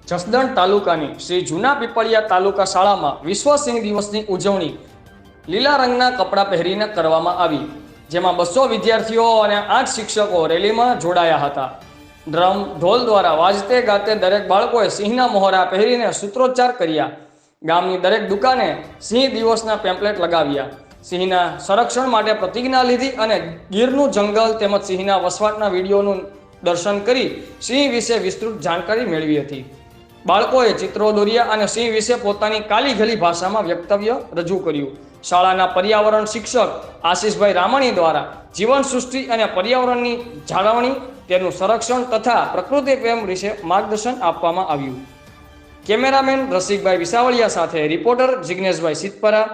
જસદણ તાલુકાની શ્રી જૂના પીપળિયા તાલુકા શાળામાં વિશ્વ સિંહ દિવસની ઉજવણી લીલા રંગના કપડાં પહેરીને કરવામાં આવી, જેમાં 200 વિદ્યાર્થીઓ અને 8 શિક્ષકો રેલીમાં જોડાયા હતા. ડ્રમ ઢોલ દ્વારા વાજતે ગાતે દરેક બાળકોએ સિંહના મોહરા પહેરીને સૂત્રોચ્ચાર કર્યા. ગામની દરેક દુકાને સિંહ દિવસના પેમ્પલેટ લગાવ્યા, સિંહના સંરક્ષણ માટે પ્રતિજ્ઞા લીધી અને ગીરનું જંગલ તેમજ સિંહના વસવાટના વિડીયોનું દર્શન કરી સિંહ વિશે વિસ્તૃત જાણકારી મેળવી હતી. બાળકોએ ચિત્રો દોર્યા અને સિંહ વિશે પોતાની કાલીઘલી ભાષામાં વક્તવ્ય રજૂ કર્યું. શાળાના પર્યાવરણ શિક્ષક આશીષભાઈ રામાણી દ્વારા જીવન સૃષ્ટિ અને પર્યાવરણની જાળવણી, તેનું સંરક્ષણ તથા પ્રકૃતિ પ્રેમ વિશે માર્ગદર્શન આપવામાં આવ્યું. કેમેરામેન રસિકભાઈ વિસાવળિયા સાથે રિપોર્ટર જિગ્નેશભાઈ સિદ્ધપરા,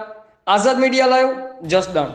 આઝાદ મીડિયા લાઈવ, જસદણ.